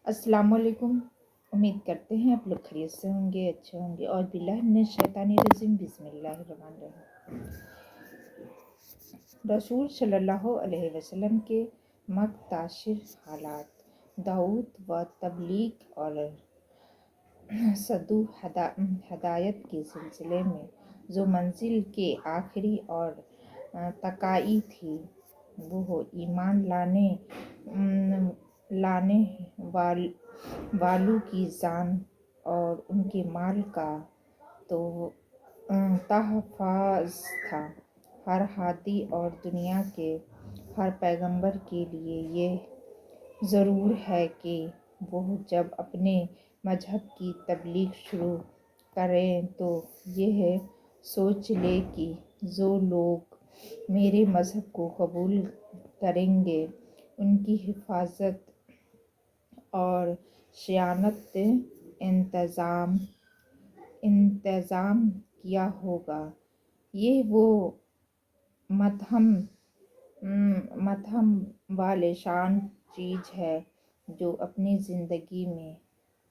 अस्सलाम वालेकुम। उम्मीद करते हैं आप लोग खैरियत से होंगे, अच्छे होंगे। और बिल्लाहि मिनश शैतानिर रजीम, बिस्मिल्लाहिर्रहमानिर्रहीम। रसूल सल्लल्लाहु अलैहि वसल्लम के मकताशिर हालात, दाऊद व तबलीग और सदु हदायत के सिलसिले में जो मंजिल के आखिरी और तकाई थी, वो ईमान लाने वालों की जान और उनके माल का तो तहफ़्फ़ुज़ था। हर हादी और दुनिया के हर पैगंबर के लिए ये ज़रूर है कि वो जब अपने मजहब की तबलीग शुरू करें तो यह सोच ले कि जो लोग मेरे मजहब को कबूल करेंगे उनकी हिफाजत और सियानत इंतज़ाम किया होगा। ये वो मत्हम वाले शान चीज़ है जो अपनी ज़िंदगी में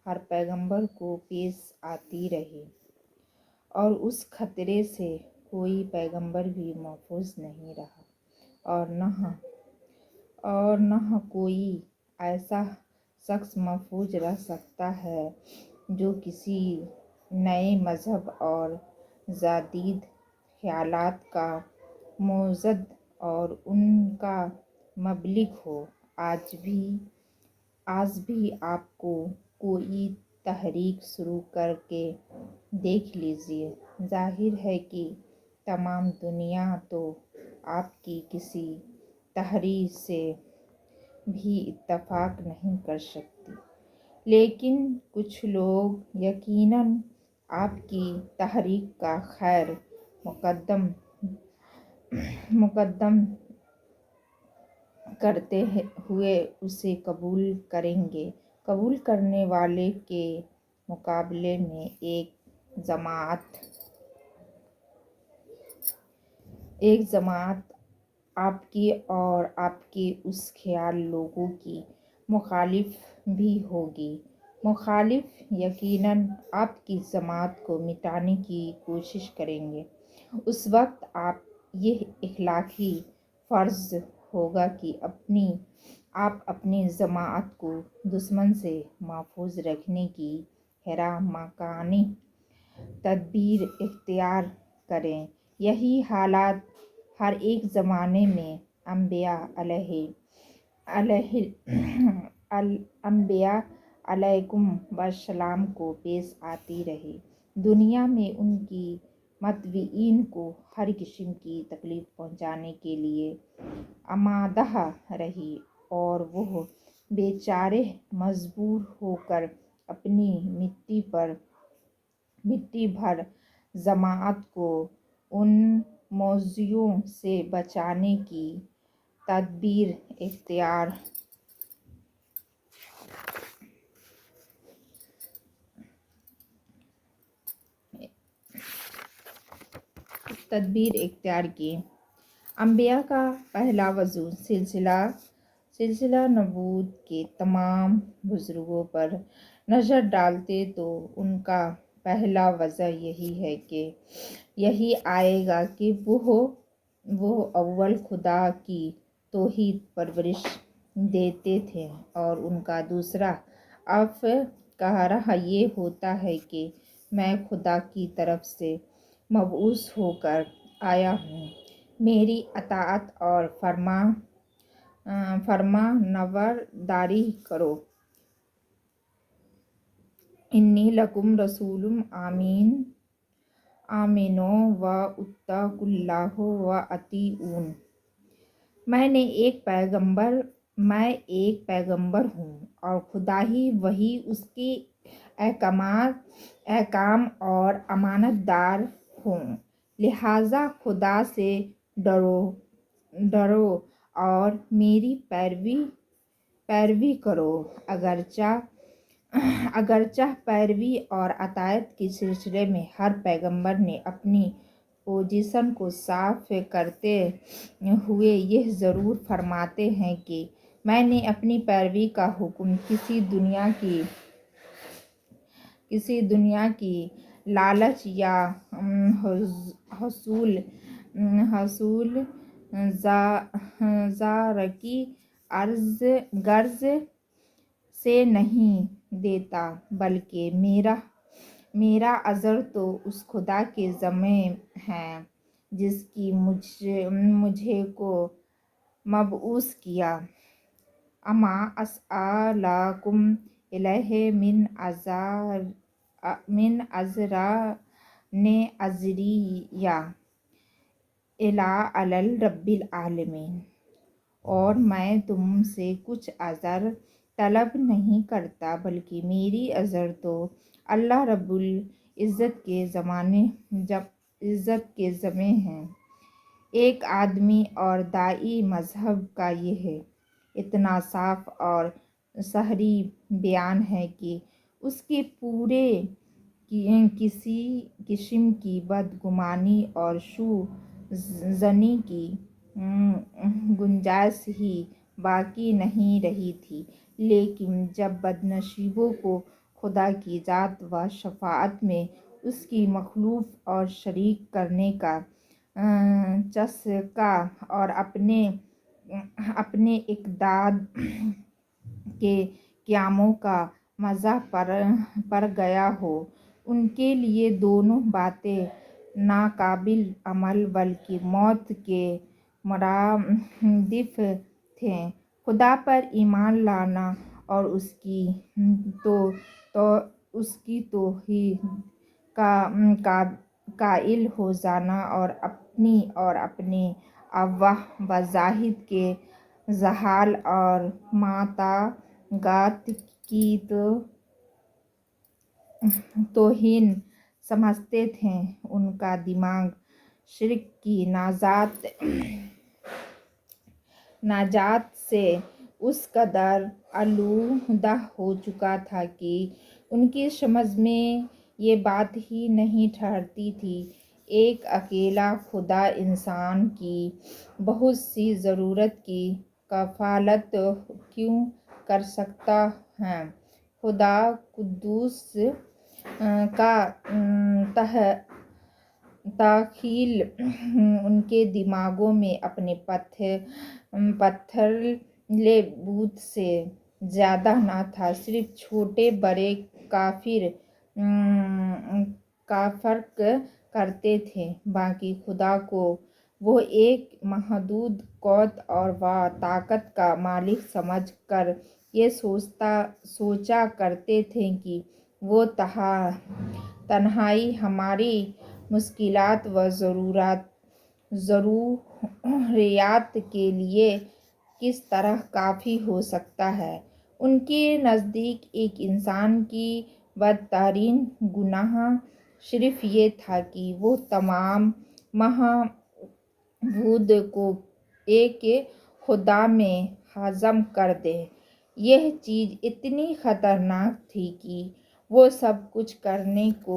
हर पैगंबर को पेश आती रही, और उस खतरे से कोई पैगंबर भी महफूज नहीं रहा, और न कोई ऐसा शख्स महफूज रह सकता है जो किसी नए मजहब और जदीद ख्यालात का मुजद्दिद और उनका मुबल्लिग हो। आज भी आपको कोई तहरीक शुरू करके देख लीजिए, जाहिर है कि तमाम दुनिया तो आपकी किसी तहरीर से भी इत्तफाक नहीं कर सकती, लेकिन कुछ लोग यकीनन आपकी तहरीक का खैर मुकद्दम करते हुए उसे कबूल करेंगे। कबूल करने वाले के मुकाबले में एक जमात आपकी और आपके उस ख्याल लोगों की मुखालिफ भी होगी। मुखालिफ यकीनन आपकी जमात को मिटाने की कोशिश करेंगे। उस वक्त आप यह इखलाकी फ़र्ज़ होगा कि आप अपनी जमात को दुश्मन से महफूज रखने की हरामखानी तदबीर इख्तियार करें। यही हालात हर एक ज़माने में अंबिया अलैहिम वस्सलाम को पेश आती रही। दुनिया में उनकी मतबईन को हर किस्म की तकलीफ पहुँचाने के लिए आमादा रही, और वो बेचारे मजबूर होकर अपनी मिट्टी भर जमात को उन मौज़ियों से बचाने की तदबीर इख्तियार की। अंबिया का पहला वजूद सिलसिला नबूवत के तमाम बुजुर्गों पर नज़र डालते तो उनका पहला वजह यही है कि यही आएगा कि वो अव्वल खुदा की तौहीद परवरिश देते थे, और उनका दूसरा कहरा ये होता है कि मैं खुदा की तरफ से मबऊस होकर आया हूँ, मेरी अताअत और फरमानबरदारी करो। इन्नी लकुम रसूलुम आमिनो व उत्तकुल्लाह व अतीऊन। मैं एक पैगंबर हूँ और खुदा ही वही उसके अहकाम और अमानतदार हूँ, लिहाजा खुदा से डरो और मेरी पैरवी करो। अगरचा पैरवी और अतायत के सिलसिले में हर पैगंबर ने अपनी पोजीशन को साफ करते हुए यह ज़रूर फरमाते हैं कि میں نے اپنی پیروی کا حکم کسی دنیا کی لالچ یا حصول زارکی غرض سے نہیں دیتا، بلکہ میرا اجر تو اس خدا کے ذمے ہے جس کی مجھے کو مبعوث کیا۔ اما اسألکم الیہ من اجرٍ اجریہ الا علی رب العالمین۔ اور میں تم سے کچھ اجر طلب نہیں کرتا، بلکہ میری اجر تو اللہ رب العزت کے ذمے ہے۔ ایک آدمی اور داعی مذہب کا یہ اتنا صاف اور صریح بیان ہے کہ اس کے پورے کسی قسم کی بدگمانی اور شو زنی کی گنجائش ہی باقی نہیں رہی تھی۔ لیکن جب بدنصیبوں کو خدا کی ذات و شفاعت میں اس کی مخلوق اور شریک کرنے کا چسکا اور اپنے اقدار کے قیاموں کا مزہ پڑ گیا ہو، ان کے لیے دونوں باتیں ناقابل عمل بلکہ موت کے مرادف تھیں۔ خدا پر ایمان لانا اور اس کی توحید کا قائل ہو جانا اور اپنے افواہ و ظاہر کے جہال اور معتقدات کی توہین سمجھتے تھے۔ ان کا دماغ شرک کی نجات سے اس قدر آلودہ ہو چکا تھا کہ ان کی سمجھ میں یہ بات ہی نہیں ٹھہرتی تھی۔ ایک اکیلا خدا انسان کی بہت سی ضرورت کی کفالت کیوں کر سکتا ہے؟ خدا قدوس کا دخیل ان کے دماغوں میں اپنے پتھریلے بت سے زیادہ نہ تھا۔ صرف چھوٹے بڑے کا فرق کرتے تھے، باقی خدا کو وہ ایک محدود قوت و طاقت کا مالک سمجھ کر یہ سوچا کرتے تھے کہ وہ تنہائی ہماری مشکلات و ضروریات کے لیے کس طرح کافی ہو سکتا ہے۔ ان کے نزدیک ایک انسان کی بدترین گناہ صرف یہ تھا کہ وہ تمام معبود کو ایک خدا میں ہضم کر دے۔ یہ چیز اتنی خطرناک تھی کہ وہ سب کچھ کرنے کو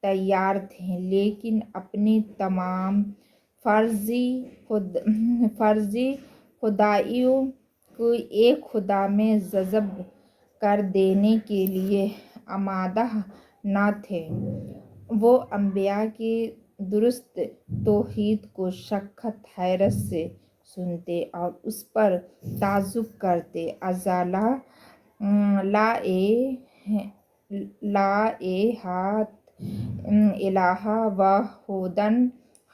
تیار تھے، لیکن اپنی تمام فرضی خدائیوں کو ایک خدا میں جذب کر دینے کے لیے آمادہ نہ تھے۔ وہ انبیاء کی درست توحید کو سخت حیرت سے سنتے اور اس پر تعجب کرتے۔ اذا لا الہ واحد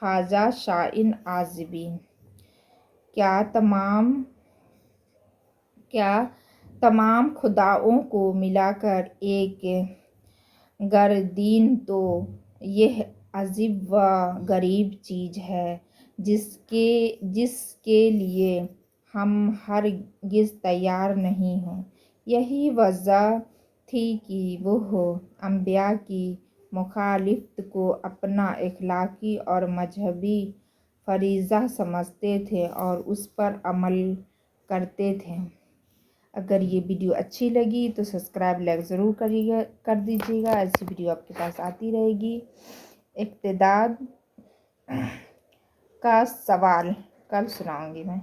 ھذا شیء عجیب۔ کیا تمام خداؤں کو ملا کر ایک گھر دین تو یہ عجیب و غریب چیز ہے جس کے لیے ہم ہرگز تیار نہیں ہوں۔ یہی وجہ تھی کہ وہ انبیاء کی مخالفت کو اپنا اخلاقی اور مذہبی فریضہ سمجھتے تھے اور اس پر عمل کرتے تھے۔ اگر یہ ویڈیو اچھی لگی تو سبسکرائب لائک ضرور کر دیجیے گا، ایسی ویڈیو آپ کے پاس آتی رہے گی۔ اقتصاد کا سوال کل سناؤں گی میں۔